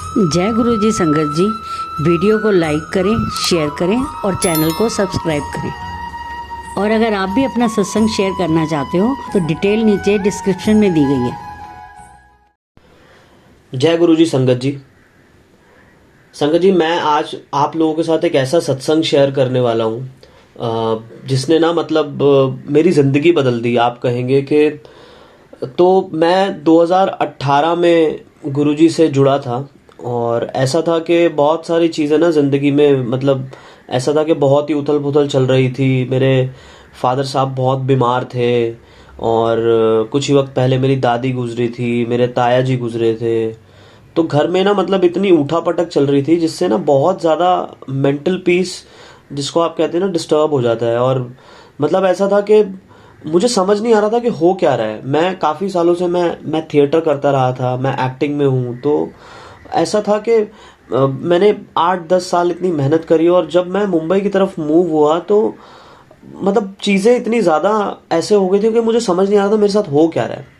जय गुरु जी संगत जी। वीडियो को लाइक करें, शेयर करें और चैनल को सब्सक्राइब करें। और अगर आप भी अपना सत्संग शेयर करना चाहते हो तो डिटेल नीचे डिस्क्रिप्शन में दी गई है। जय गुरु जी संगत जी। संगत जी, मैं आज आप लोगों के साथ एक ऐसा सत्संग शेयर करने वाला हूँ जिसने ना मतलब मेरी ज़िंदगी बदल दी। आप कहेंगे कि तो मैं 2018 में गुरुजी से जुड़ा था और ऐसा था कि बहुत सारी चीज़ें ना ज़िंदगी में मतलब ऐसा था कि बहुत ही उथल पुथल चल रही थी। मेरे फादर साहब बहुत बीमार थे और कुछ ही वक्त पहले मेरी दादी गुजरी थी, मेरे ताया जी गुजरे थे। तो घर में ना मतलब इतनी उठा पटक चल रही थी जिससे ना बहुत ज़्यादा मेंटल पीस, जिसको आप कहते हैं ना, डिस्टर्ब हो जाता है। और मतलब ऐसा था कि मुझे समझ नहीं आ रहा था कि हो क्या रहा है। मैं काफ़ी सालों से मैं थिएटर करता रहा था, मैं एक्टिंग में हूँ। तो ऐसा था कि मैंने 8-10 साल इतनी मेहनत करी और जब मैं मुंबई की तरफ मूव हुआ तो मतलब चीज़ें इतनी ज़्यादा ऐसे हो गई थी कि मुझे समझ नहीं आ रहा था मेरे साथ हो क्या रहा है।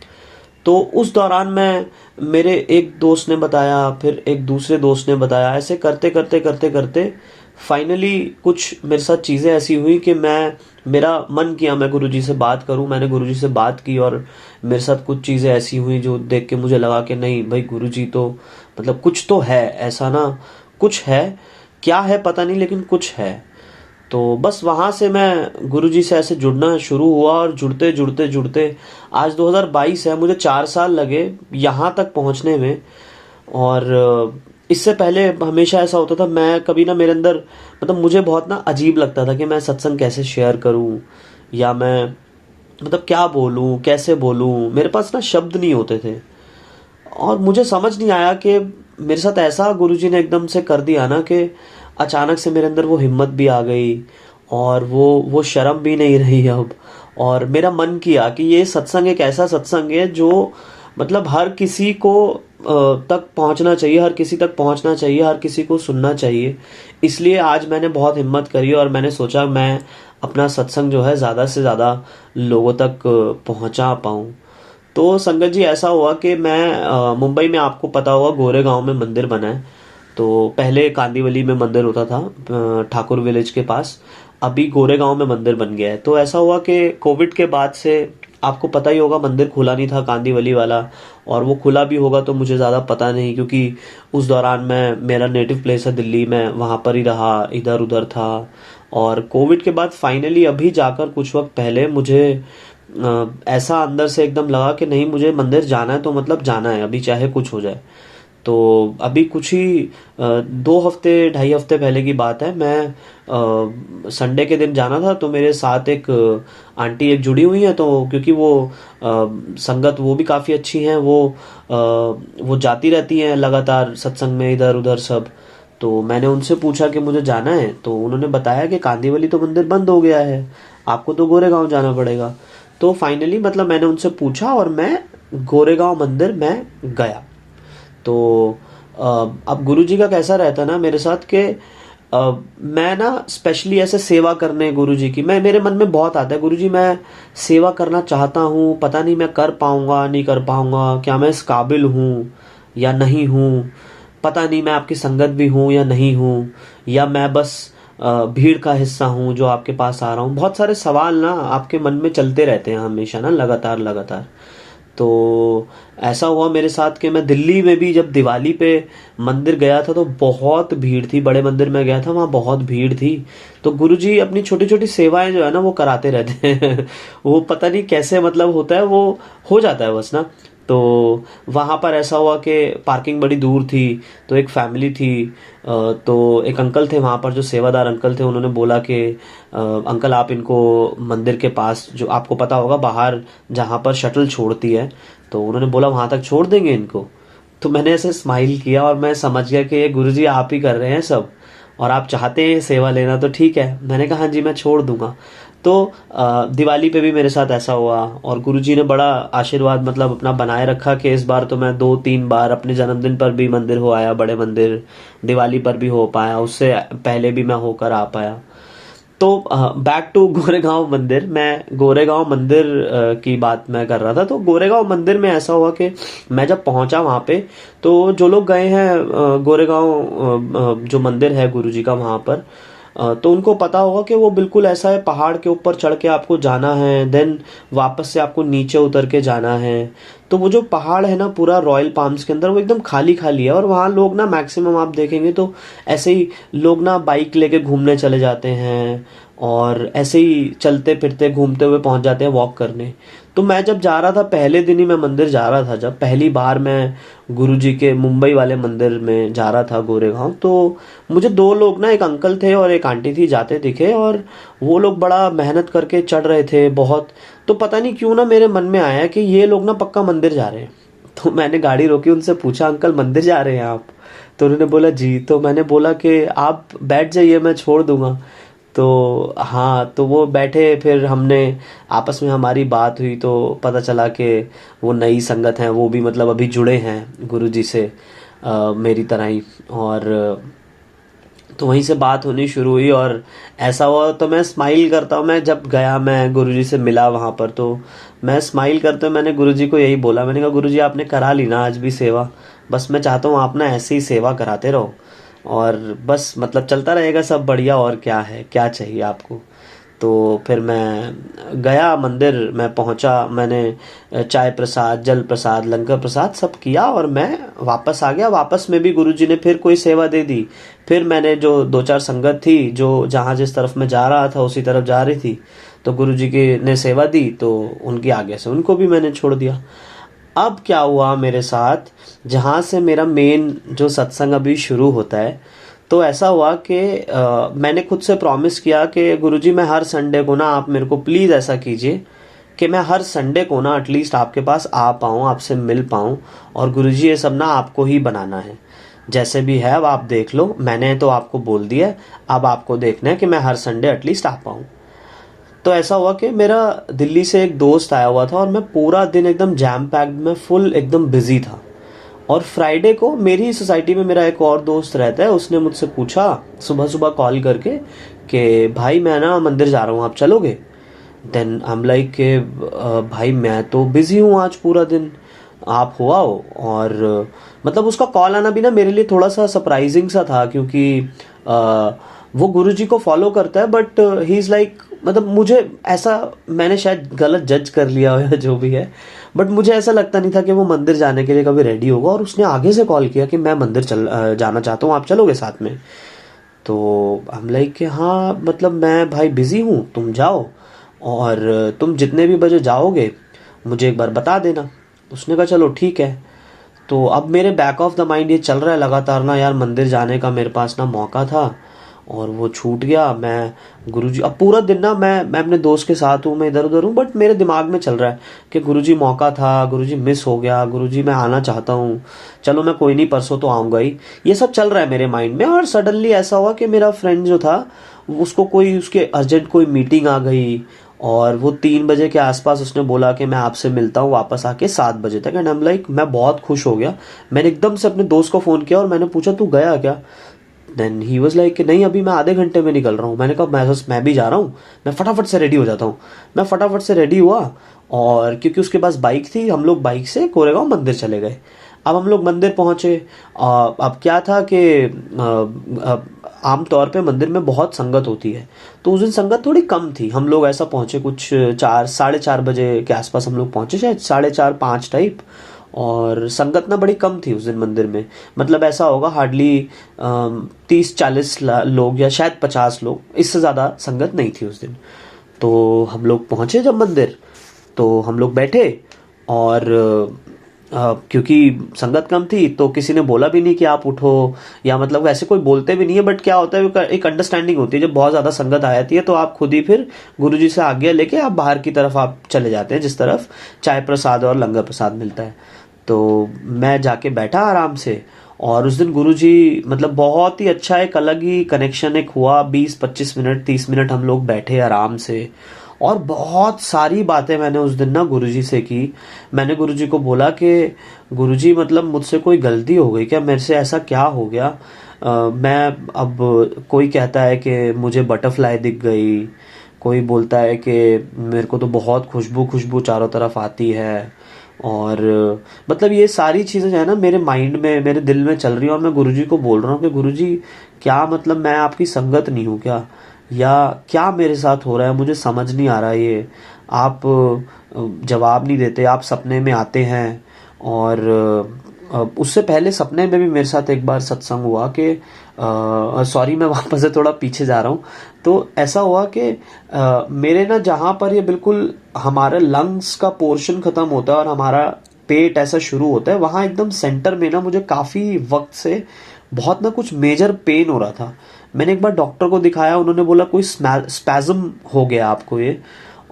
तो उस दौरान मैं मेरे एक दोस्त ने बताया, फिर एक दूसरे दोस्त ने बताया, ऐसे करते करते करते करते फाइनली कुछ मेरे साथ चीज़ें ऐसी हुई कि मेरा मन किया मैं गुरुजी से बात करूं। मैंने गुरुजी से बात की और मेरे साथ कुछ चीज़ें ऐसी हुई जो देख के मुझे लगा कि नहीं भाई, गुरुजी तो मतलब कुछ तो है, ऐसा ना कुछ है। क्या है पता नहीं, लेकिन कुछ है। तो बस वहाँ से मैं गुरुजी से ऐसे जुड़ना शुरू हुआ और जुड़ते जुड़ते जुड़ते आज 2022 है। मुझे 4 साल लगे यहाँ तक पहुँचने में। और इससे पहले हमेशा ऐसा होता था, मैं कभी ना मेरे अंदर मतलब मुझे बहुत ना अजीब लगता था कि मैं सत्संग कैसे शेयर करूं या मैं मतलब क्या बोलूं, कैसे बोलूं। मेरे पास ना शब्द नहीं होते थे और मुझे समझ नहीं आया कि मेरे साथ ऐसा गुरुजी ने एकदम से कर दिया ना कि अचानक से मेरे अंदर वो हिम्मत भी आ गई और वो शर्म भी नहीं रही अब। और मेरा मन किया कि ये सत्संग एक ऐसा सत्संग है जो मतलब हर किसी को तक पहुंचना चाहिए, हर किसी तक पहुंचना चाहिए, हर किसी को सुनना चाहिए। इसलिए आज मैंने बहुत हिम्मत करी और मैंने सोचा मैं अपना सत्संग जो है ज़्यादा से ज़्यादा लोगों तक पहुंचा पाऊँ। तो संगत जी, ऐसा हुआ कि मैं मुंबई में, आपको पता होगा, गोरेगांव में मंदिर बना है। तो पहले कांदीवली में मंदिर होता था, ठाकुर विलेज के पास। अभी गोरेगांव में मंदिर बन गया है। तो ऐसा हुआ कि कोविड के बाद से आपको पता ही होगा मंदिर खुला नहीं था कांदीवली वाला, और वो खुला भी होगा तो मुझे ज़्यादा पता नहीं, क्योंकि उस दौरान मेरा नेटिव प्लेस है दिल्ली, मैं वहाँ पर ही रहा, इधर उधर था। और कोविड के बाद फाइनली अभी जाकर कुछ वक्त पहले मुझे ऐसा अंदर से एकदम लगा कि नहीं, मुझे मंदिर जाना है तो मतलब जाना है, अभी चाहे कुछ हो जाए। तो अभी कुछ ही 2 हफ्ते 2.5 हफ्ते पहले की बात है। मैं संडे के दिन जाना था तो मेरे साथ एक आंटी एक जुड़ी हुई है। तो क्योंकि वो संगत वो भी काफ़ी अच्छी हैं, वो जाती रहती हैं लगातार सत्संग में इधर उधर सब। तो मैंने उनसे पूछा कि मुझे जाना है, तो उन्होंने बताया कि कांदीवली तो मंदिर बंद हो गया है, आपको तो गोरेगांव जाना पड़ेगा। तो फाइनली मतलब मैंने उनसे पूछा और मैं गोरेगांव मंदिर मैं गया। तो अब गुरुजी का कैसा रहता है ना मेरे साथ कि मैं ना स्पेशली ऐसे सेवा करने गुरुजी की, मैं मेरे मन में बहुत आता है, गुरुजी मैं सेवा करना चाहता हूँ, पता नहीं मैं कर पाऊंगा नहीं कर पाऊंगा, क्या मैं इस काबिल हूँ या नहीं हूँ, पता नहीं मैं आपकी संगत भी हूँ या नहीं हूँ, या मैं बस भीड़ का हिस्सा हूँ जो आपके पास आ रहा हूँ। बहुत सारे सवाल ना आपके मन में चलते रहते हैं हमेशा ना, लगातार लगातार। तो ऐसा हुआ मेरे साथ कि मैं दिल्ली में भी जब दिवाली पे मंदिर गया था तो बहुत भीड़ थी। बड़े मंदिर में गया था, वहाँ बहुत भीड़ थी। तो गुरुजी अपनी छोटी छोटी सेवाएं जो है ना वो कराते रहते हैं वो पता नहीं कैसे मतलब होता है, वो हो जाता है बस ना। तो वहाँ पर ऐसा हुआ कि पार्किंग बड़ी दूर थी, तो एक फैमिली थी। तो एक अंकल थे वहाँ पर जो सेवादार अंकल थे, उन्होंने बोला कि अंकल आप इनको मंदिर के पास, जो आपको पता होगा बाहर जहाँ पर शटल छोड़ती है, तो उन्होंने बोला वहाँ तक छोड़ देंगे इनको। तो मैंने ऐसे स्माइल किया और मैं समझ गया कि ये गुरुजी आप ही कर रहे हैं सब, और आप चाहते हैं सेवा लेना तो ठीक है। मैंने कहा हाँ जी मैं छोड़ दूंगा। तो दिवाली पे भी मेरे साथ ऐसा हुआ और गुरुजी ने बड़ा आशीर्वाद मतलब अपना बनाए रखा कि इस बार तो मैं 2-3 बार अपने जन्मदिन पर भी मंदिर हो आया, बड़े मंदिर, दिवाली पर भी हो पाया, उससे पहले भी मैं होकर आ पाया। तो बैक टू गोरेगांव मंदिर, मैं गोरेगांव मंदिर की बात मैं कर रहा था। तो गोरेगांव मंदिर में ऐसा हुआ कि मैं जब पहुंचा वहां पे, तो जो लोग गए हैं गोरेगांव जो मंदिर है गुरुजी का वहां पर, तो उनको पता होगा कि वो बिल्कुल ऐसा है, पहाड़ के ऊपर चढ़ के आपको जाना है, देन वापस से आपको नीचे उतर के जाना है। तो वो जो पहाड़ है ना पूरा रॉयल पाम्स के अंदर, वो एकदम खाली खाली है। और वहाँ लोग ना मैक्सिमम आप देखेंगे तो ऐसे ही लोग ना बाइक लेके घूमने चले जाते हैं, और ऐसे ही चलते फिरते घूमते हुए पहुंच जाते हैं वॉक करने। तो मैं जब जा रहा था, पहले दिन ही मैं मंदिर जा रहा था, जब पहली बार मैं गुरुजी के मुंबई वाले मंदिर में जा रहा था गोरेगांव, तो मुझे दो लोग ना, एक अंकल थे और एक आंटी थी, जाते दिखे। और वो लोग बड़ा मेहनत करके चढ़ रहे थे बहुत। तो पता नहीं क्यों ना मेरे मन में आया कि ये लोग ना पक्का मंदिर जा रहे हैं। तो मैंने गाड़ी रोकी, उनसे पूछा अंकल मंदिर जा रहे हैं आप? तो उन्होंने बोला जी। तो मैंने बोला कि आप बैठ जाइए, मैं छोड़ दूंगा। तो हाँ, तो वो बैठे, फिर हमने आपस में हमारी बात हुई, तो पता चला कि वो नई संगत हैं, वो भी मतलब अभी जुड़े हैं गुरुजी से मेरी तरह ही। और तो वहीं से बात होनी शुरू हुई, और ऐसा हुआ तो मैं स्माइल करता हूँ। मैं जब गया, मैं गुरुजी से मिला वहाँ पर, तो मैं स्माइल करते हुए मैंने गुरुजी को यही बोला, मैंने कहा गुरुजी आपने करा ली ना आज भी सेवा, बस मैं चाहता हूँ आप ना ऐसे ही सेवा कराते रहो, और बस मतलब चलता रहेगा सब बढ़िया, और क्या है, क्या चाहिए आपको। तो फिर मैं गया मंदिर, मैं पहुंचा, मैंने चाय प्रसाद, जल प्रसाद, लंगर प्रसाद सब किया, और मैं वापस आ गया। वापस में भी गुरुजी ने फिर कोई सेवा दे दी। फिर मैंने जो दो चार संगत थी जो जहाँ जिस तरफ मैं जा रहा था उसी तरफ जा रही थी, तो गुरुजी की ने सेवा दी, तो उनके आगे से उनको भी मैंने छोड़ दिया। अब क्या हुआ मेरे साथ, जहाँ से मेरा मेन जो सत्संग अभी शुरू होता है, तो ऐसा हुआ कि मैंने खुद से प्रॉमिस किया कि गुरुजी मैं हर संडे को ना, आप मेरे को प्लीज़ ऐसा कीजिए कि मैं हर संडे को ना एटलीस्ट आपके पास आ पाऊँ, आपसे मिल पाऊँ। और गुरुजी ये सब ना आपको ही बनाना है, जैसे भी है अब आप देख लो, मैंने तो आपको बोल दिया है, अब आपको देखना है कि मैं हर संडे एटलीस्ट आ पाऊँ। तो ऐसा हुआ कि मेरा दिल्ली से एक दोस्त आया हुआ था, और मैं पूरा दिन एकदम जैम पैक्ड में फुल एकदम बिजी था। और फ्राइडे को मेरी सोसाइटी में मेरा एक और दोस्त रहता है, उसने मुझसे पूछा सुबह सुबह कॉल करके कि भाई मैं ना मंदिर जा रहा हूँ, आप चलोगे? देन आई एम लाइक के भाई मैं तो बिजी हूँ आज पूरा दिन, आप हो आओ। और मतलब उसका कॉल आना भी ना मेरे लिए थोड़ा सा सरप्राइजिंग सा था, क्योंकि वो गुरुजी को फॉलो करता है, बट ही इज़ लाइक, मतलब मुझे ऐसा, मैंने शायद गलत जज कर लिया हो या जो भी है, बट मुझे ऐसा लगता नहीं था कि वो मंदिर जाने के लिए कभी रेडी होगा। और उसने आगे से कॉल किया कि मैं मंदिर जाना चाहता हूँ, आप चलोगे साथ में? तो हम लाइक कि हाँ, मतलब मैं भाई बिजी हूँ, तुम जाओ, और तुम जितने भी बजे जाओगे मुझे एक बार बता देना। उसने कहा चलो ठीक है। तो अब मेरे बैक ऑफ द माइंड ये चल रहा है लगातार ना, यार मंदिर जाने का मेरे पास ना मौका था और वो छूट गया। मैं गुरुजी, अब पूरा दिन ना मैं अपने दोस्त के साथ हूँ, मैं इधर उधर हूँ, बट मेरे दिमाग में चल रहा है कि गुरुजी मौका था, गुरुजी मिस हो गया, गुरुजी मैं आना चाहता हूँ, चलो मैं कोई नहीं परसों तो आऊँगा ही। ये सब चल रहा है मेरे माइंड में। और सडनली ऐसा हुआ कि मेरा फ्रेंड जो था, उसको कोई उसके अर्जेंट कोई मीटिंग आ गई, और वो 3 बजे के आसपास उसने बोला कि मैं आपसे मिलता हूँ वापस आके 7 बजे तक। एंड आई एम लाइक, मैं बहुत खुश हो गया। मैंने एकदम से अपने दोस्त को फ़ोन किया और मैंने पूछा तू गया क्या? देन ही वॉज लाइक कि नहीं अभी मैं आधे घंटे में निकल रहा हूँ। मैंने कहा मैं भी जा रहा हूँ, मैं फटाफट से रेडी हो जाता हूँ। मैं फटाफट से रेडी हुआ, और क्योंकि उसके पास बाइक थी, हम लोग बाइक से कोरेगांव मंदिर चले गए। अब हम लोग मंदिर पहुँचे। अब क्या था कि आमतौर पे मंदिर में बहुत संगत होती है, तो उस दिन संगत थोड़ी कम थी। हम लोग ऐसा पहुँचे कुछ 4 साढ़े 4 बजे के आसपास हम लोग पहुँचे, शायद 4:30 5 टाइप। और संगत ना बड़ी कम थी उस दिन मंदिर में, मतलब ऐसा होगा हार्डली 30-40 लोग या शायद 50 लोग, इससे ज़्यादा संगत नहीं थी उस दिन। तो हम लोग पहुँचे जब मंदिर, तो हम लोग बैठे, और क्योंकि संगत कम थी तो किसी ने बोला भी नहीं कि आप उठो, या मतलब वैसे कोई बोलते भी नहीं है, बट क्या होता है एक अंडरस्टैंडिंग होती है, जब बहुत ज़्यादा संगत आ जाती है तो आप खुद ही फिर गुरुजी से आज्ञा लेके आप बाहर की तरफ आप चले जाते हैं, जिस तरफ चाय प्रसाद और लंगर प्रसाद मिलता है। तो मैं जाके बैठा आराम से, और उस दिन गुरुजी मतलब बहुत ही अच्छा, एक अलग ही कनेक्शन एक हुआ। 20-25 मिनट 30 मिनट हम लोग बैठे आराम से, और बहुत सारी बातें मैंने उस दिन ना गुरुजी से की। मैंने गुरुजी को बोला कि गुरुजी मतलब मुझसे कोई गलती हो गई क्या, मेरे से ऐसा क्या हो गया। मैं अब कोई कहता है कि मुझे बटरफ्लाई दिख गई, कोई बोलता है कि मेरे को तो बहुत खुशबू खुशबू चारों तरफ आती है। और मतलब ये सारी चीज़ें जो है ना मेरे माइंड में, मेरे दिल में चल रही है, और मैं गुरुजी को बोल रहा हूँ कि गुरुजी क्या मतलब मैं आपकी संगत नहीं हूँ क्या, या क्या मेरे साथ हो रहा है, मुझे समझ नहीं आ रहा ये। आप जवाब नहीं देते, आप सपने में आते हैं। और उससे पहले सपने में भी मेरे साथ एक बार सत्संग हुआ कि सॉरी मैं वापस से थोड़ा पीछे जा रहा हूँ। तो ऐसा हुआ कि मेरे ना जहाँ पर ये बिल्कुल हमारे लंग्स का पोर्शन खत्म होता है और हमारा पेट ऐसा शुरू होता है, वहाँ एकदम सेंटर में ना मुझे काफ़ी वक्त से बहुत ना कुछ मेजर पेन हो रहा था। मैंने एक बार डॉक्टर को दिखाया, उन्होंने बोला कोई स्पैज्म हो गया आपको ये,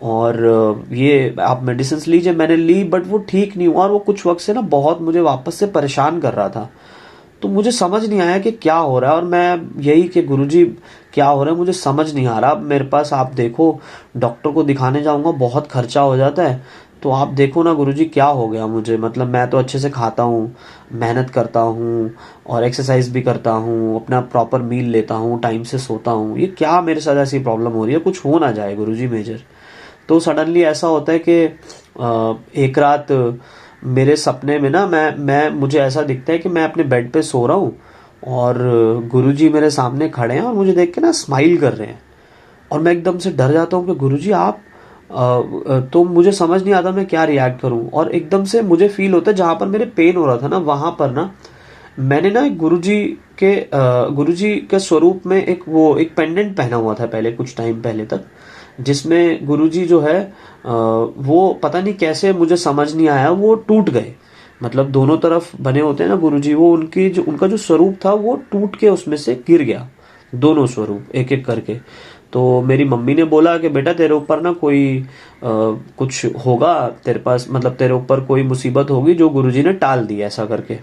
और ये आप मेडिसिन लीजिए। मैंने ली बट वो ठीक नहीं हुआ, और वो कुछ वक्त से ना बहुत मुझे वापस से परेशान कर रहा था। तो मुझे समझ नहीं आया कि क्या हो रहा है, और मैं यही कि गुरुजी क्या हो रहा है मुझे समझ नहीं आ रहा। अब मेरे पास आप देखो, डॉक्टर को दिखाने जाऊंगा बहुत खर्चा हो जाता है, तो आप देखो ना गुरुजी क्या हो गया मुझे। मतलब मैं तो अच्छे से खाता हूँ, मेहनत करता हूँ और एक्सरसाइज भी करता हूँ, अपना प्रॉपर मील लेता हूँ, टाइम से सोता हूँ, ये क्या मेरे साथ ऐसी प्रॉब्लम हो रही है, कुछ हो ना जाए गुरुजी मेजर। तो सडनली ऐसा होता है कि एक रात मेरे सपने में ना मैं मुझे ऐसा दिखता है कि मैं अपने बेड पे सो रहा हूँ, और गुरुजी मेरे सामने खड़े हैं और मुझे देख के ना स्माइल कर रहे हैं। और मैं एकदम से डर जाता हूँ कि गुरुजी आप तो मुझे समझ नहीं आता मैं क्या रिएक्ट करूँ। और एकदम से मुझे फील होता है जहाँ पर मेरे पेन हो रहा था ना, वहाँ पर ना मैंने ना गुरुजी के स्वरूप में एक पेंडेंट पहना हुआ था पहले, कुछ टाइम पहले तक, जिसमें गुरुजी जो है वो पता नहीं कैसे, मुझे समझ नहीं आया, वो टूट गए। मतलब दोनों तरफ बने होते हैं ना गुरुजी, वो उनका जो स्वरूप था वो टूट के उसमें से गिर गया, दोनों स्वरूप एक एक करके। तो मेरी मम्मी ने बोला कि बेटा तेरे ऊपर ना कोई कुछ होगा, तेरे पास मतलब तेरे ऊपर कोई मुसीबत होगी जो गुरुजी ने टाल दी, ऐसा करके।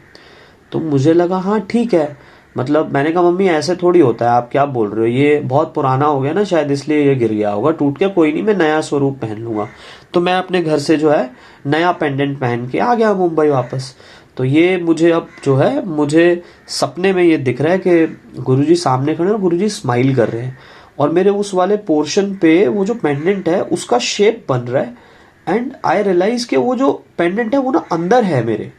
तो मुझे लगा हाँ ठीक है। मतलब मैंने कहा मम्मी ऐसे थोड़ी होता है, आप क्या बोल रहे हो, ये बहुत पुराना हो गया ना शायद, इसलिए ये गिर गया होगा, टूट के, कोई नहीं मैं नया स्वरूप पहन लूंगा। तो मैं अपने घर से जो है नया पेंडेंट पहन के आ गया मुंबई वापस। तो ये मुझे अब जो है मुझे सपने में ये दिख रहा है कि गुरुजी सामने खड़े हैं और गुरुजी स्माइल कर रहे हैं, और मेरे उस वाले पोर्शन पे वो जो पेंडेंट है उसका शेप बन रहा है। एंड आई रियलाइज कि वो जो पेंडेंट है वो ना अंदर है मेरे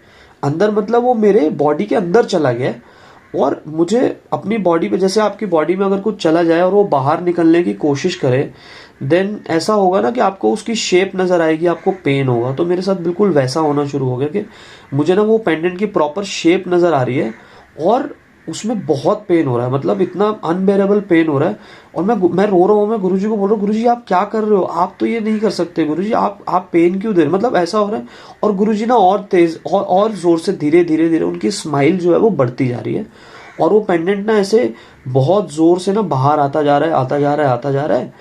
अंदर, मतलब वो मेरे बॉडी के अंदर चला गया है। और मुझे अपनी बॉडी पे, जैसे आपकी बॉडी में अगर कुछ चला जाए और वो बाहर निकलने की कोशिश करे, देन ऐसा होगा ना कि आपको उसकी शेप नजर आएगी, आपको पेन होगा। तो मेरे साथ बिल्कुल वैसा होना शुरू हो गया कि मुझे ना वो पेंडेंट की प्रॉपर शेप नजर आ रही है, और उसमें बहुत पेन हो रहा है, मतलब इतना अनबेरेबल पेन हो रहा है। और मैं रो रहा हूँ, मैं गुरुजी को बोल रहा हूँ गुरुजी आप क्या कर रहे हो, आप तो ये नहीं कर सकते गुरुजी, आप पेन क्यों दे रहे, मतलब ऐसा हो रहा है। और गुरुजी ना और तेज और जोर से, धीरे धीरे धीरे उनकी स्माइल जो है वो बढ़ती जा रही है, और वो पेंडेंट ना ऐसे बहुत जोर से ना बाहर आता जा रहा है, आता जा रहा है, आता जा रहा है।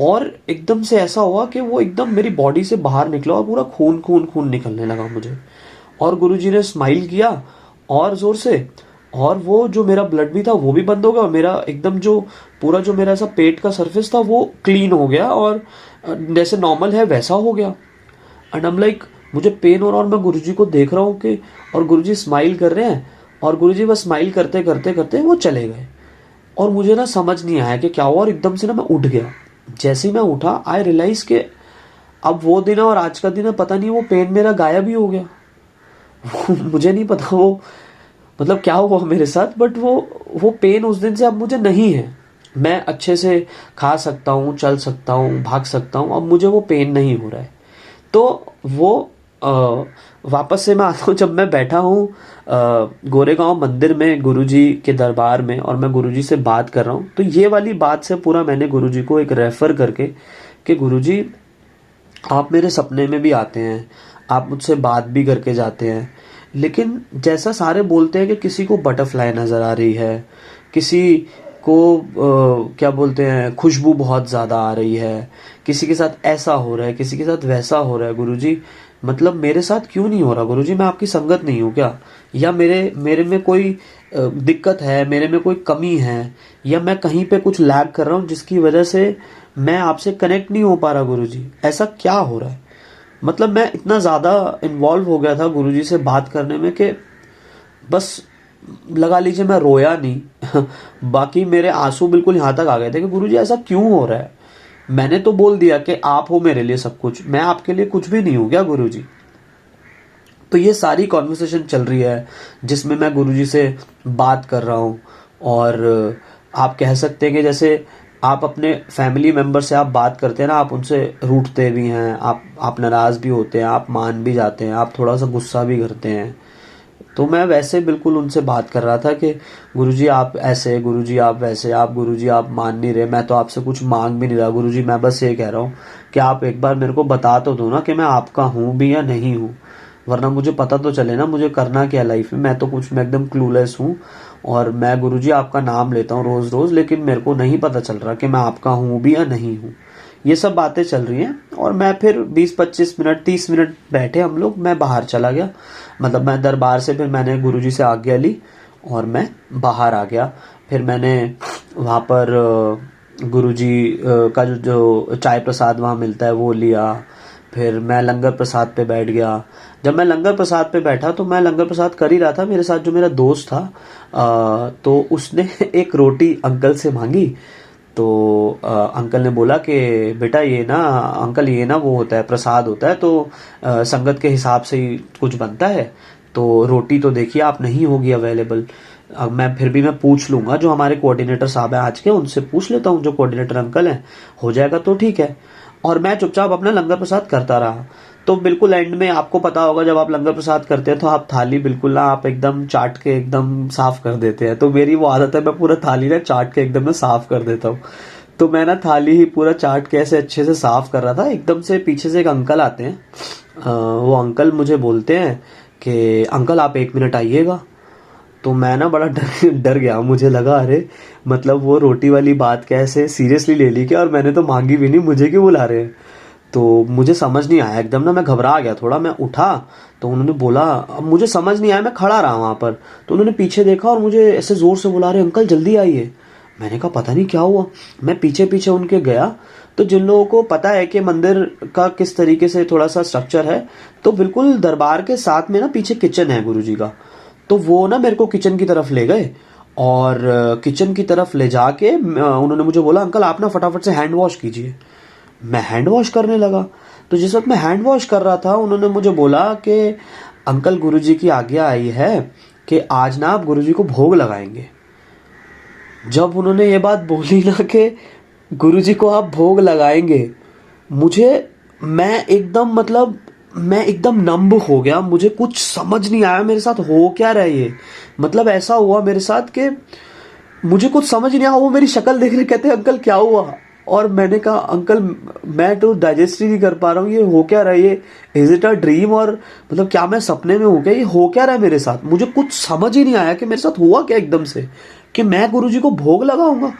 और एकदम से ऐसा हुआ कि वो एकदम मेरी बॉडी से बाहर निकला और पूरा खून खून खून निकलने लगा मुझे। और गुरुजी ने स्माइल किया और जोर से, और वो जो मेरा ब्लड भी था वो भी बंद हो गया, और मेरा एकदम जो पूरा जो मेरा ऐसा पेट का सरफेस था वो क्लीन हो गया, और जैसे नॉर्मल है वैसा हो गया। एंड आई एम लाइक, मुझे पेन हो रहा, और मैं गुरुजी को देख रहा हूँ कि, और गुरुजी स्माइल कर रहे हैं, और गुरुजी बस स्माइल करते करते करते वो चले गए। और मुझे ना समझ नहीं आया कि क्या हुआ, और एकदम से ना मैं उठ गया। जैसे ही मैं उठा, आई रियलाइज के अब वो दिन और आज का दिन है, पता नहीं वो पेन मेरा गायब ही हो गया। मुझे नहीं पता वो मतलब क्या हुआ मेरे साथ, बट वो पेन उस दिन से अब मुझे नहीं है। मैं अच्छे से खा सकता हूँ, चल सकता हूँ, भाग सकता हूँ, अब मुझे वो पेन नहीं हो रहा है। तो वो वापस से मैं आता हूँ, जब मैं बैठा हूँ गोरेगांव मंदिर में गुरुजी के दरबार में, और मैं गुरुजी से बात कर रहा हूँ, तो ये वाली बात से पूरा मैंने गुरुजी को एक रेफर करके कि गुरुजी आप मेरे सपने में भी आते हैं, आप मुझसे बात भी करके जाते हैं, लेकिन जैसा सारे बोलते हैं कि किसी को बटरफ्लाई नज़र आ रही है, किसी को क्या बोलते हैं खुशबू बहुत ज़्यादा आ रही है, किसी के साथ ऐसा हो रहा है, किसी के साथ वैसा हो रहा है, गुरुजी मतलब मेरे साथ क्यों नहीं हो रहा गुरुजी? मैं आपकी संगत नहीं हूँ क्या? या मेरे मेरे में कोई दिक्कत है, मेरे में कोई कमी है, या मैं कहीं पे कुछ लैग कर रहा हूँ जिसकी वजह से मैं आपसे कनेक्ट नहीं हो पा रहा गुरुजी? ऐसा क्या हो रहा है? मतलब मैं इतना ज़्यादा इन्वॉल्व हो गया था गुरुजी से बात करने में कि बस लगा लीजिए मैं रोया नहीं बाकी मेरे आंसू बिल्कुल यहाँ तक आ गए थे कि गुरुजी ऐसा क्यों हो रहा है? मैंने तो बोल दिया कि आप हो मेरे लिए सब कुछ, मैं आपके लिए कुछ भी नहीं हूँ क्या गुरुजी? तो ये सारी कॉन्वर्सेशन चल रही है जिसमें मैं गुरुजी से बात कर रहा हूँ। और आप कह सकते हैं कि जैसे आप अपने फैमिली मेम्बर से आप बात करते हैं ना, आप उनसे रूठते भी हैं, आप नाराज़ भी होते हैं, आप मान भी जाते हैं, आप थोड़ा सा गुस्सा भी करते हैं। तो मैं वैसे बिल्कुल उनसे बात कर रहा था कि गुरुजी आप ऐसे, गुरुजी आप वैसे, आप गुरुजी आप मान नहीं रहे, मैं तो आपसे कुछ मांग भी नहीं रहा गुरुजी, मैं बस ये कह रहा हूँ कि आप एक बार मेरे को बता तो दो ना कि मैं आपका हूँ भी या नहीं हूँ, वरना मुझे पता तो चले ना मुझे करना क्या लाइफ में। मैं एकदम क्लूलेस हूँ और मैं गुरुजी आपका नाम लेता हूँ रोज रोज, लेकिन मेरे को नहीं पता चल रहा कि मैं आपका हूँ भी या नहीं हूँ। ये सब बातें चल रही हैं और मैं फिर 20-25 मिनट 30 मिनट बैठे हम लोग, मैं बाहर चला गया। मतलब मैं दरबार से फिर मैंने गुरुजी से आज्ञा ली और मैं बाहर आ गया। फिर मैंने वहाँ पर गुरुजी का जो चाय प्रसाद वहाँ मिलता है वो लिया। फिर मैं लंगर प्रसाद पे बैठ गया। जब मैं लंगर प्रसाद पे बैठा तो मैं लंगर प्रसाद कर ही रहा था, मेरे साथ जो मेरा दोस्त था तो उसने एक रोटी अंकल से मांगी। तो अंकल ने बोला कि बेटा ये ना अंकल, ये ना वो होता है प्रसाद होता है, तो संगत के हिसाब से ही कुछ बनता है, तो रोटी तो देखिए आप नहीं होगी अवेलेबल। अब मैं फिर भी मैं पूछ लूंगा, जो हमारे कोऑर्डिनेटर साहब हैं आज के, उनसे पूछ लेता हूँ, जो कोऑर्डिनेटर अंकल हैं, हो जाएगा तो ठीक है। और मैं चुपचाप अपना लंगर प्रसाद करता रहा। तो बिल्कुल एंड में आपको पता होगा जब आप लंगर प्रसाद करते हैं तो आप थाली बिल्कुल ना आप एकदम चाट के एकदम साफ कर देते हैं। तो मेरी वो आदत है, मैं पूरा थाली ना चाट के एकदम ना साफ कर देता हूँ। तो मैं ना थाली ही पूरा चाट के ऐसे अच्छे से साफ कर रहा था, एकदम से पीछे से एक अंकल आते हैं। वो अंकल मुझे बोलते हैं कि अंकल आप 1 मिनट आइएगा। तो मैं ना बड़ा डर डर गया, मुझे लगा अरे मतलब वो रोटी वाली बात कैसे सीरियसली ले ली क्या, और मैंने तो मांगी भी नहीं, मुझे क्यों बुला रहे हैं। तो मुझे समझ नहीं आया, एकदम ना मैं घबरा गया थोड़ा। मैं उठा तो उन्होंने बोला, अब मुझे समझ नहीं आया, मैं खड़ा रहा वहाँ पर। तो उन्होंने पीछे देखा और मुझे ऐसे ज़ोर से बुला रहे अंकल जल्दी आइए। मैंने कहा पता नहीं क्या हुआ। मैं पीछे पीछे उनके गया। तो जिन लोगों को पता है कि मंदिर का किस तरीके से थोड़ा सा स्ट्रक्चर है, तो बिल्कुल दरबार के साथ में ना पीछे किचन है गुरुजी का। तो वो ना मेरे को किचन की तरफ ले गए और किचन की तरफ ले जाके उन्होंने मुझे बोला अंकल आप ना फटाफट से हैंड वॉश कीजिए। मैं हैंड वॉश करने लगा। तो जिस वक्त मैं हैंड वॉश कर रहा था उन्होंने मुझे बोला कि अंकल गुरुजी की आज्ञा आई है कि आज ना आप गुरुजी को भोग लगाएंगे। जब उन्होंने ये बात बोली ना कि गुरुजी को आप भोग लगाएंगे, मुझे मैं एकदम मतलब मैं एकदम नंब हो गया। मुझे कुछ समझ नहीं आया मेरे साथ हो क्या रहा है ये। मतलब ऐसा हुआ मेरे साथ कि मुझे कुछ समझ नहीं आया। वो मेरी शक्ल देख रहे, कहते अंकल क्या हुआ। और मैंने कहा अंकल मैं तो डाइजेस्ट ही नहीं कर पा रहा हूँ, ये हो क्या रहा है, ये इज इट अ ड्रीम, और मतलब क्या मैं सपने में हूँ क्या, ये हो क्या रहा है मेरे साथ। मुझे कुछ समझ ही नहीं आया कि मेरे साथ हुआ क्या एकदम से कि मैं गुरुजी को भोग लगाऊंगा।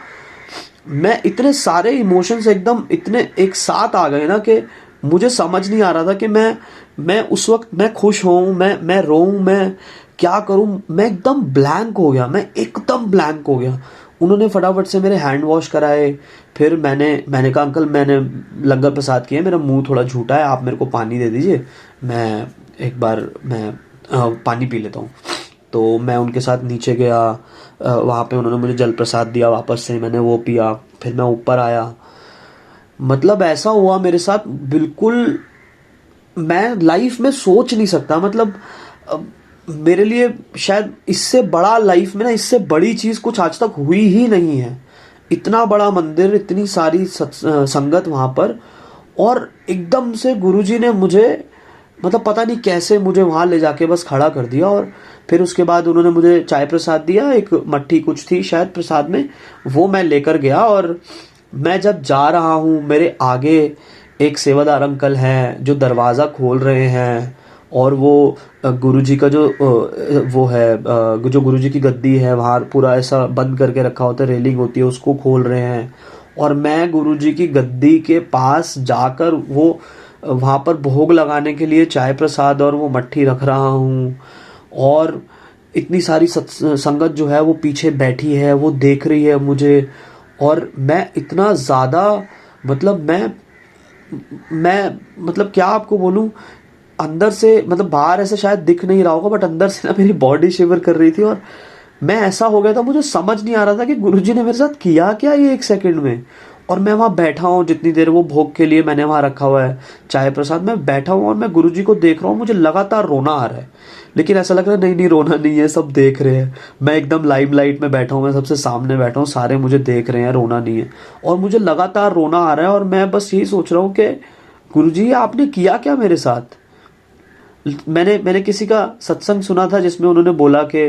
मैं इतने सारे इमोशंस एकदम इतने एक साथ आ गए ना कि मुझे समझ नहीं आ रहा था कि मैं उस वक्त मैं खुश हूँ, मैं रोऊं, मैं क्या करूँ। मैं एकदम ब्लैंक हो गया, मैं एकदम ब्लैंक हो गया। उन्होंने फटाफट से मेरे हैंड वॉश कराए। फिर मैंने कहा अंकल मैंने लंगर प्रसाद किया, मेरा मुंह थोड़ा झूठा है, आप मेरे को पानी दे दीजिए, मैं एक बार मैं पानी पी लेता हूँ। तो मैं उनके साथ नीचे गया। वहाँ पे उन्होंने मुझे जल प्रसाद दिया, वापस से मैंने वो पिया। फिर मैं ऊपर आया। मतलब ऐसा हुआ मेरे साथ, बिल्कुल मैं लाइफ में सोच नहीं सकता। मतलब मेरे लिए शायद इससे बड़ा लाइफ में ना इससे बड़ी चीज कुछ आज तक हुई ही नहीं है। इतना बड़ा मंदिर, इतनी सारी संगत वहां पर, और एकदम से गुरुजी ने मुझे मतलब पता नहीं कैसे मुझे वहां ले जाके बस खड़ा कर दिया। और फिर उसके बाद उन्होंने मुझे चाय प्रसाद दिया, एक मट्ठी कुछ थी शायद प्रसाद में, वो मैं लेकर गया। और मैं जब जा रहा हूँ मेरे आगे एक सेवादार अंकल हैं जो दरवाज़ा खोल रहे हैं, और वो गुरुजी का जो वो है जो गुरुजी की गद्दी है वहाँ पूरा ऐसा बंद करके रखा होता है, रेलिंग होती है, उसको खोल रहे हैं। और मैं गुरुजी की गद्दी के पास जाकर वो वहाँ पर भोग लगाने के लिए चाय प्रसाद और वो मट्ठी रख रहा हूँ, और इतनी सारी संगत जो है वो पीछे बैठी है, वो देख रही है मुझे, और मैं इतना ज़्यादा मतलब मैं मतलब क्या आपको बोलूँ, अंदर से मतलब बाहर ऐसे शायद दिख नहीं रहा होगा, बट अंदर से ना मेरी बॉडी शिवर कर रही थी, और मैं ऐसा हो गया था, मुझे समझ नहीं आ रहा था कि गुरुजी ने मेरे साथ किया क्या ये एक सेकंड में। और मैं वहाँ बैठा हूँ जितनी देर वो भोग के लिए मैंने वहाँ रखा हुआ है चाय प्रसाद, मैं बैठा हूँ और मैं गुरुजी को देख रहा हूँ, मुझे लगातार रोना आ रहा है, लेकिन ऐसा लग रहा है नहीं नहीं रोना नहीं है, सब देख रहे हैं, मैं एकदम लाइमलाइट में बैठा हूँ, मैं सबसे सामने बैठा हूँ, सारे मुझे देख रहे हैं, रोना नहीं है, और मुझे लगातार रोना आ रहा है, और मैं बस यही सोच रहा हूँ कि गुरुजी आपने किया क्या मेरे साथ। मैंने किसी का सत्संग सुना था जिसमें उन्होंने बोला कि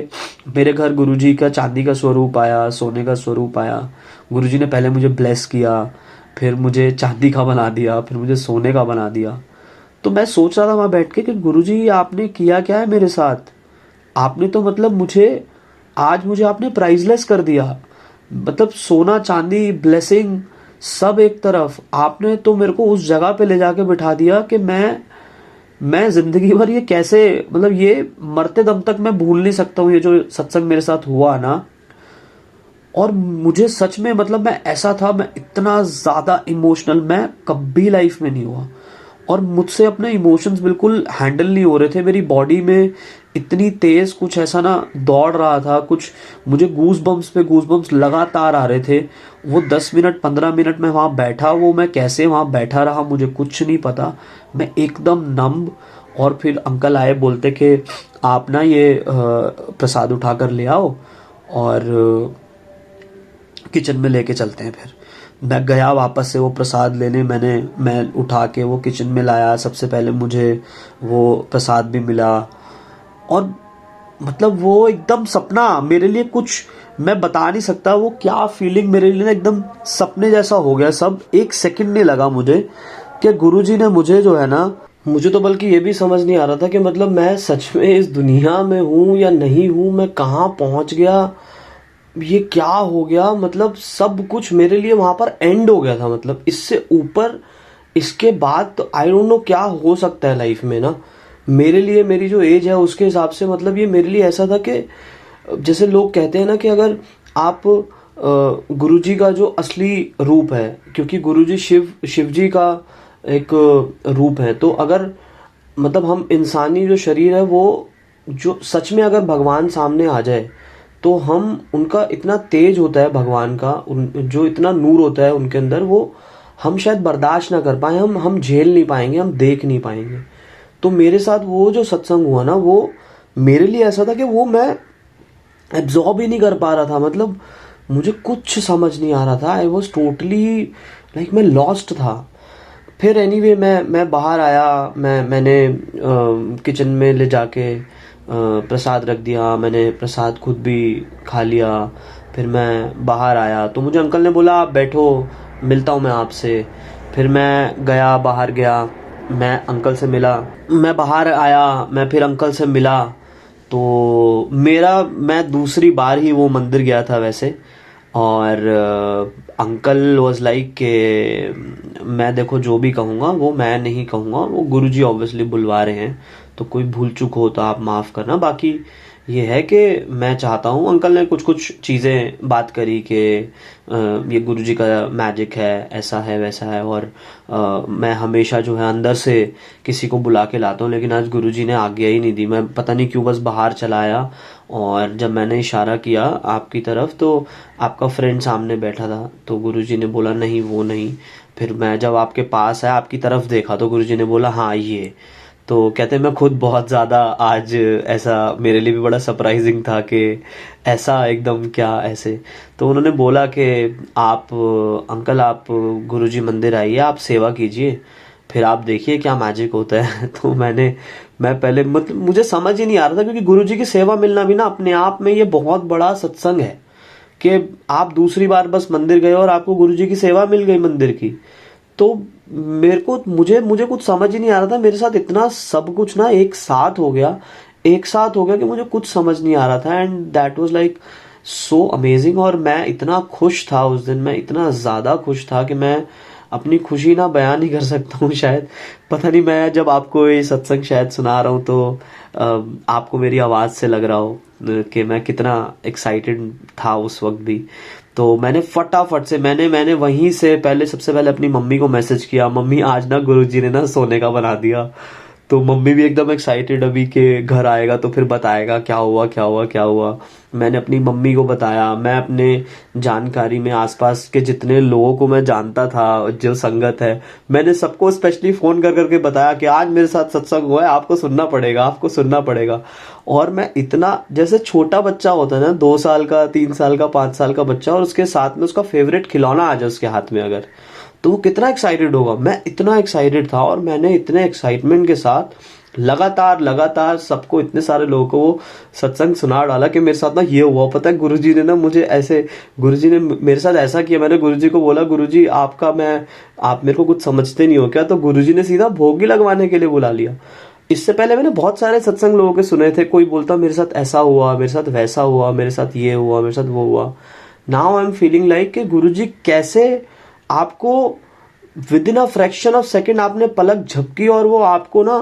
मेरे घर गुरुजी का चांदी का स्वरूप आया, सोने का स्वरूप आया, गुरुजी ने पहले मुझे ब्लेस किया, फिर मुझे चांदी का बना दिया, फिर मुझे सोने का बना दिया। तो मैं सोच रहा था वहाँ बैठ के कि गुरुजी आपने किया क्या है मेरे साथ। आपने तो मतलब मुझे आपने प्राइजलेस कर दिया, मतलब सोना चांदी ब्लेसिंग सब एक तरफ, आपने तो मेरे को उस जगह पे ले जाके बिठा दिया कि मैं जिंदगी भर ये कैसे, मतलब ये मरते दम तक मैं भूल नहीं सकता हूँ ये जो सत्संग मेरे साथ हुआ ना। और मुझे सच में मतलब मैं ऐसा था, मैं इतना ज्यादा इमोशनल मैं कभी लाइफ में नहीं हुआ, और मुझसे अपने इमोशंस बिल्कुल हैंडल नहीं हो रहे थे, मेरी बॉडी में इतनी तेज कुछ ऐसा ना दौड़ रहा था, कुछ मुझे गूज बम्स लगातार आ रहे थे। वो 10 मिनट 15 मिनट में वहाँ बैठा, वो मैं कैसे वहाँ बैठा रहा मुझे कुछ नहीं पता, मैं एकदम नम्ब। और फिर अंकल आए, बोलते कि आप ना ये प्रसाद उठा कर ले आओ और किचन में लेके चलते हैं। फिर मैं गया वापस से वो प्रसाद लेने, मैं उठा के वो किचन में लाया, सबसे पहले मुझे वो प्रसाद भी मिला, और मतलब वो एकदम सपना मेरे लिए, कुछ मैं बता नहीं सकता वो क्या फीलिंग मेरे लिए ना एकदम सपने जैसा हो गया सब। एक सेकंड नहीं लगा मुझे कि गुरुजी ने मुझे जो है ना, मुझे तो बल्कि ये भी समझ नहीं आ रहा था कि मतलब मैं सच में इस दुनिया में हूँ या नहीं हूँ, मैं कहाँ पहुँच गया, ये क्या हो गया, मतलब सब कुछ मेरे लिए वहां पर एंड हो गया था। मतलब इससे ऊपर इसके बाद तो आई डोंट नो क्या हो सकता है लाइफ में ना। मेरे लिए मेरी जो एज है उसके हिसाब से मतलब ये मेरे लिए ऐसा था कि जैसे लोग कहते हैं ना कि अगर आप गुरुजी का जो असली रूप है, क्योंकि गुरुजी शिव जी का एक रूप है, तो अगर मतलब हम इंसानी जो शरीर है वो जो सच में अगर भगवान सामने आ जाए तो हम उनका इतना तेज होता है भगवान का, जो इतना नूर होता है उनके अंदर, वो हम शायद बर्दाश्त ना कर पाए, हम झेल नहीं पाएंगे, हम देख नहीं पाएंगे। तो मेरे साथ वो जो सत्संग हुआ ना, वो मेरे लिए ऐसा था कि वो मैं एब्जॉर्ब ही नहीं कर पा रहा था, मतलब मुझे कुछ समझ नहीं आ रहा था, आई वॉज टोटली लाइक मैं लॉस्ट था। फिर एनीवे मैं बाहर आया, मैंने किचन में ले जाके प्रसाद रख दिया, मैंने प्रसाद खुद भी खा लिया। फिर मैं बाहर आया तो मुझे अंकल ने बोला आप बैठो, मिलता हूँ मैं आपसे। फिर मैं गया, बाहर गया, मैं अंकल से मिला, मैं बाहर आया, मैं फिर अंकल से मिला। तो मैं दूसरी बार ही वो मंदिर गया था वैसे, और अंकल वाज लाइक के मैं देखो जो भी कहूँगा वो मैं नहीं कहूँगा, वो गुरुजी ऑब्वियसली बुलवा रहे हैं, तो कोई भूल चूक हो तो आप माफ़ करना। बाकी ये है कि मैं चाहता हूँ, अंकल ने कुछ कुछ चीज़ें बात करी कि ये गुरुजी का मैजिक है, ऐसा है वैसा है, और मैं हमेशा जो है अंदर से किसी को बुला के लाता हूँ, लेकिन आज गुरुजी ने आज्ञा ही नहीं दी। मैं पता नहीं क्यों बस बाहर चला आया, और जब मैंने इशारा किया आपकी तरफ तो आपका फ्रेंड सामने बैठा था, तो गुरुजी ने बोला नहीं वो नहीं। फिर मैं जब आपके पास आया, आपकी तरफ देखा, तो गुरुजी ने बोला हाँ ये। तो कहते मैं खुद बहुत ज़्यादा आज ऐसा मेरे लिए भी बड़ा सरप्राइजिंग था कि ऐसा एकदम क्या ऐसे। तो उन्होंने बोला कि आप अंकल आप गुरुजी मंदिर आइए, आप सेवा कीजिए, फिर आप देखिए क्या मैजिक होता है। तो मैं पहले मतलब मुझे समझ ही नहीं आ रहा था, क्योंकि गुरुजी की सेवा मिलना भी ना अपने आप में ये बहुत बड़ा सत्संग है कि आप दूसरी बार बस मंदिर गए और आपको गुरुजी की सेवा मिल गई मंदिर की। तो मुझे कुछ समझ ही नहीं आ रहा था, मेरे साथ इतना सब कुछ ना एक साथ हो गया कि मुझे कुछ समझ नहीं आ रहा था, and that was like so amazing. और मैं इतना खुश था उस दिन, मैं इतना ज़्यादा खुश था कि मैं अपनी खुशी ना बयान नहीं कर सकता हूँ शायद। पता नहीं, मैं जब आपको ये सत्संग शायद सुना रहा हूँ तो आपको मेरी आवाज़ से लग रहा हो कि मैं कितना एक्साइटेड था उस वक्त भी। तो मैंने फटाफट से मैंने वहीं से पहले सबसे पहले अपनी मम्मी को मैसेज किया, मम्मी आज ना गुरुजी ने ना सोने का बना दिया। तो मम्मी भी एकदम एक्साइटेड अभी के घर आएगा तो फिर बताएगा क्या हुआ क्या हुआ क्या हुआ। मैंने अपनी मम्मी को बताया, मैं अपने जानकारी में आसपास के जितने लोगों को मैं जानता था जो संगत है, मैंने सबको स्पेशली फ़ोन कर करके बताया कि आज मेरे साथ सत्संग हुआ है, आपको सुनना पड़ेगा, आपको सुनना पड़ेगा। और मैं इतना, जैसे छोटा बच्चा होता है ना, 2 साल का, 3 साल का, 5 साल का बच्चा, और उसके साथ में उसका फेवरेट खिलौना आ जाए उसके हाथ में अगर, तो वो कितना एक्साइटेड होगा। मैं इतना एक्साइटेड था और मैंने इतने एक्साइटमेंट के साथ लगातार सबको, इतने सारे लोगों को वो सत्संग सुना डाला कि मेरे साथ ना ये हुआ, पता है गुरुजी ने ना मुझे ऐसे, गुरुजी ने मेरे साथ ऐसा किया। मैंने गुरुजी को बोला, गुरुजी आप मेरे को कुछ समझते नहीं हो क्या? तो गुरुजी ने सीधा भोगी लगवाने के लिए बुला लिया। इससे पहले मैंने बहुत सारे सत्संग लोगों के सुने थे, कोई बोलता मेरे साथ ऐसा हुआ, मेरे साथ वैसा हुआ, मेरे साथ ये हुआ, मेरे साथ वो हुआ। Now I am feeling like कि गुरुजी कैसे आपको with in a fraction of second, आपने पलक झपकी और वो आपको ना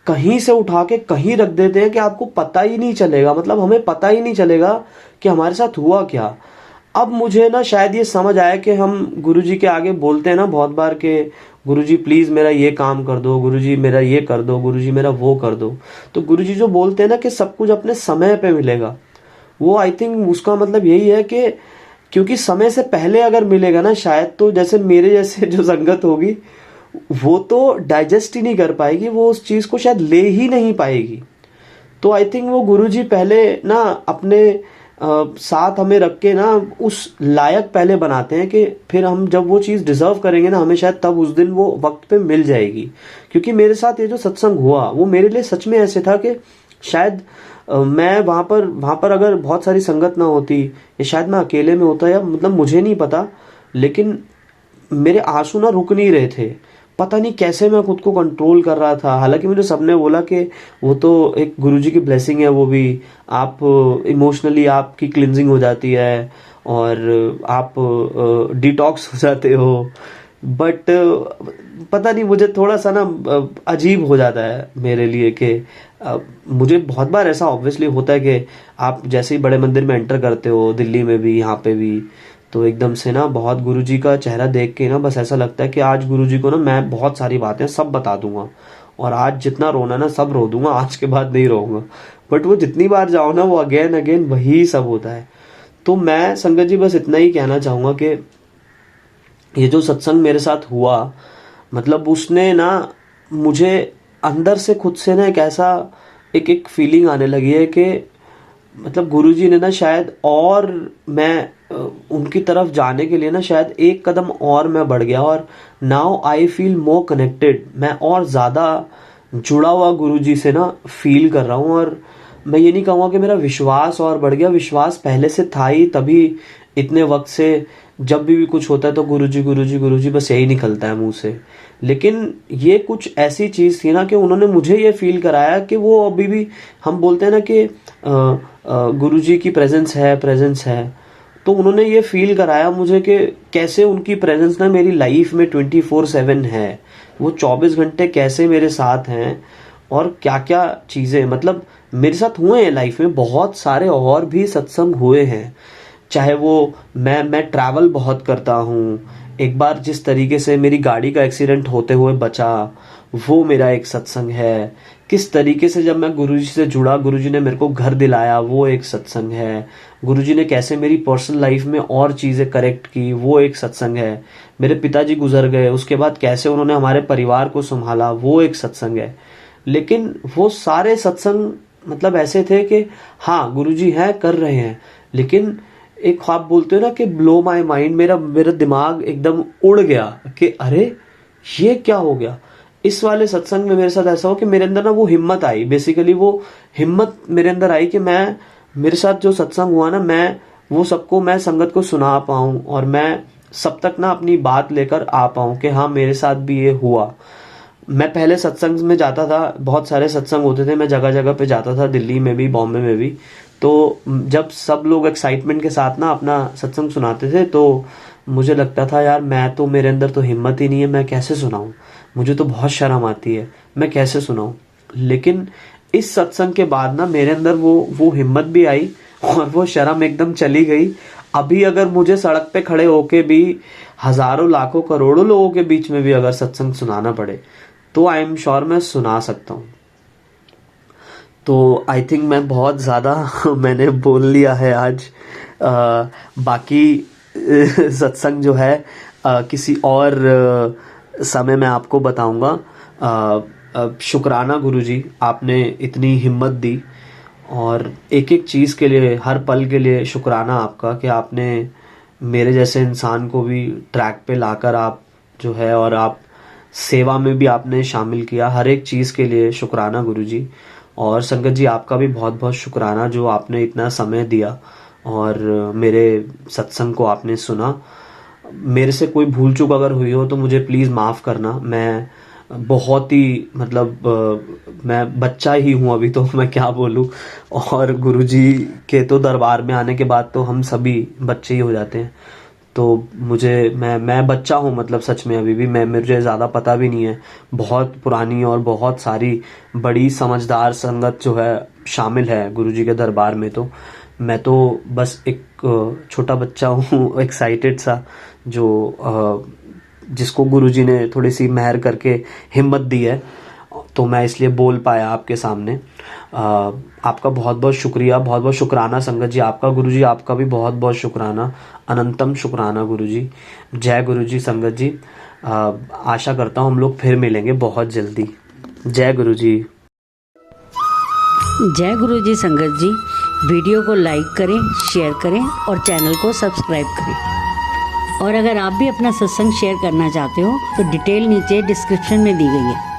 कहीं से उठा के कहीं रख देते हैं कि आपको पता ही नहीं चलेगा। मतलब हमें पता ही नहीं चलेगा कि हमारे साथ हुआ क्या। अब मुझे ना शायद ये समझ आया कि हम गुरुजी के आगे बोलते हैं ना बहुत बार कि गुरुजी प्लीज मेरा ये काम कर दो, गुरुजी मेरा ये कर दो, गुरुजी मेरा वो कर दो। तो गुरुजी जो बोलते हैं ना कि सब कुछ अपने समय पे मिलेगा, वो आई थिंक उसका मतलब यही है कि क्योंकि समय से पहले अगर मिलेगा ना शायद, तो जैसे मेरे जैसे जो संगत होगी वो तो डाइजेस्ट ही नहीं कर पाएगी, वो उस चीज़ को शायद ले ही नहीं पाएगी। तो आई थिंक वो गुरुजी पहले ना अपने साथ हमें रख के ना उस लायक पहले बनाते हैं कि फिर हम जब वो चीज़ डिजर्व करेंगे ना हमें, शायद तब उस दिन वो वक्त पे मिल जाएगी। क्योंकि मेरे साथ ये जो सत्संग हुआ वो मेरे लिए सच में ऐसे था कि शायद मैं वहाँ पर अगर बहुत सारी संगत ना होती, या शायद मैं अकेले में होता, या मतलब मुझे नहीं पता, लेकिन मेरे आंसू ना रुक नहीं रहे थे। पता नहीं कैसे मैं खुद को कंट्रोल कर रहा था। हालांकि मुझे सबने बोला कि वो तो एक गुरुजी की ब्लेसिंग है, वो भी आप इमोशनली आपकी क्लिनजिंग हो जाती है और आप डिटॉक्स हो जाते हो। बट पता नहीं, मुझे थोड़ा सा ना अजीब हो जाता है मेरे लिए कि मुझे बहुत बार ऐसा ऑब्वियसली होता है कि आप जैसे ही बड़े मंदिर में एंटर करते हो, दिल्ली में भी, यहाँ पे भी, तो एकदम से ना बहुत गुरुजी का चेहरा देख के ना बस ऐसा लगता है कि आज गुरुजी को ना मैं बहुत सारी बातें सब बता दूंगा, और आज जितना रोना ना सब रो दूंगा, आज के बाद नहीं रोऊंगा। बट वो जितनी बार जाओ ना वो अगेन अगेन वही सब होता है। तो मैं संगत जी बस इतना ही कहना चाहूँगा कि ये जो सत्संग मेरे साथ हुआ, मतलब उसने ना मुझे अंदर से खुद से ना एक ऐसा एक फीलिंग आने लगी है कि मतलब गुरुजी ने ना शायद, और मैं उनकी तरफ जाने के लिए ना शायद एक कदम और मैं बढ़ गया, और now I feel more connected. मैं और ज़्यादा जुड़ा हुआ गुरुजी से ना फील कर रहा हूँ। और मैं ये नहीं कहूँगा कि मेरा विश्वास और बढ़ गया, विश्वास पहले से था ही, तभी इतने वक्त से जब भी कुछ होता है तो गुरुजी गुरुजी गुरुजी बस यही निकलता है मुंह से। लेकिन ये कुछ ऐसी चीज़ थी ना कि उन्होंने मुझे ये फील कराया कि वो अभी भी, हम बोलते हैं ना कि गुरुजी की प्रेजेंस है, तो उन्होंने ये फील कराया मुझे कि कैसे उनकी प्रेजेंस ना मेरी लाइफ में 24/7 है। वो 24 घंटे कैसे मेरे साथ हैं, और क्या क्या चीज़ें मतलब मेरे साथ हुए हैं लाइफ में। बहुत सारे और भी सत्संग हुए हैं, चाहे वो मैं ट्रैवल बहुत करता हूँ। एक बार जिस तरीके से मेरी गाड़ी का एक्सीडेंट होते हुए बचा, वो मेरा एक सत्संग है। किस तरीके से जब मैं गुरुजी से जुड़ा, गुरुजी ने मेरे को घर दिलाया, वो एक सत्संग है। गुरुजी ने कैसे मेरी पर्सनल लाइफ में और चीज़ें करेक्ट की, वो एक सत्संग है। मेरे पिताजी गुजर गए, उसके बाद कैसे उन्होंने हमारे परिवार को संभाला, वो एक सत्संग है। लेकिन वो सारे सत्संग मतलब ऐसे थे कि हाँ गुरुजी हैं, कर रहे हैं, लेकिन एक ख्वाब बोलते हो ना कि ब्लो माय माइंड, मेरा दिमाग एकदम उड़ गया कि अरे ये क्या हो गया। इस वाले सत्संग में मेरे साथ ऐसा हो कि मेरे अंदर ना वो हिम्मत आई, बेसिकली वो हिम्मत मेरे अंदर आई कि मेरे साथ जो सत्संग हुआ ना, मैं वो सबको, मैं संगत को सुना पाऊँ, और मैं सब तक ना अपनी बात लेकर आ पाऊँ कि हाँ मेरे साथ भी ये हुआ। मैं पहले सत्संग में जाता था, बहुत सारे सत्संग होते थे, मैं जगह जगह पे जाता था, दिल्ली में भी, बॉम्बे में भी। तो जब सब लोग एक्साइटमेंट के साथ ना अपना सत्संग सुनाते थे, तो मुझे लगता था यार मैं तो, मेरे अंदर तो हिम्मत ही नहीं है, मैं कैसे सुनाऊं, मुझे तो बहुत शर्म आती है, मैं कैसे सुनाऊं। लेकिन इस सत्संग के बाद ना मेरे अंदर वो हिम्मत भी आई और वो शर्म एकदम चली गई। अभी अगर मुझे सड़क पे खड़े होके भी हजारों लाखों करोड़ों लोगों के बीच में भी अगर सत्संग सुनाना पड़े तो आई एम श्योर मैं सुना सकता हूँ। तो आई थिंक मैं बहुत ज़्यादा मैंने बोल लिया है आज। बाकी सत्संग जो है किसी और समय में आपको बताऊंगा। शुक्राना गुरुजी, आपने इतनी हिम्मत दी और एक एक चीज़ के लिए, हर पल के लिए शुक्राना आपका कि आपने मेरे जैसे इंसान को भी ट्रैक पे लाकर आप जो है, और आप सेवा में भी आपने शामिल किया। हर एक चीज़ के लिए शुक्राना गुरुजी। और संगत जी, आपका भी बहुत बहुत शुक्राना जो आपने इतना समय दिया और मेरे सत्संग को आपने सुना। मेरे से कोई भूल चूक अगर हुई हो तो मुझे प्लीज़ माफ़ करना। मैं बहुत ही मैं बच्चा ही हूँ अभी, तो मैं क्या बोलूँ। और गुरुजी के तो दरबार में आने के बाद तो हम सभी बच्चे ही हो जाते हैं। तो मैं बच्चा हूँ, मतलब सच में अभी भी मुझे ज़्यादा पता भी नहीं है। बहुत पुरानी और बहुत सारी बड़ी समझदार संगत जो है शामिल है गुरुजी के दरबार में। तो मैं तो बस एक छोटा बच्चा हूँ, एक्साइटेड सा, जो जिसको गुरुजी ने थोड़ी सी मेहर करके हिम्मत दी है, तो मैं इसलिए बोल पाया आपके सामने। आपका बहुत बहुत शुक्रिया, बहुत बहुत शुक्राना संगत जी आपका। गुरुजी आपका भी बहुत बहुत शुक्राना, अनंतम शुक्राना गुरुजी। जय गुरुजी संगत जी। आशा करता हूँ हम लोग फिर मिलेंगे बहुत जल्दी। जय गुरुजी। जय गुरुजी संगत जी। वीडियो को लाइक करें, शेयर करें और चैनल को सब्सक्राइब करें। और अगर आप भी अपना सत्संग शेयर करना चाहते हो तो डिटेल नीचे डिस्क्रिप्शन में दी गई है।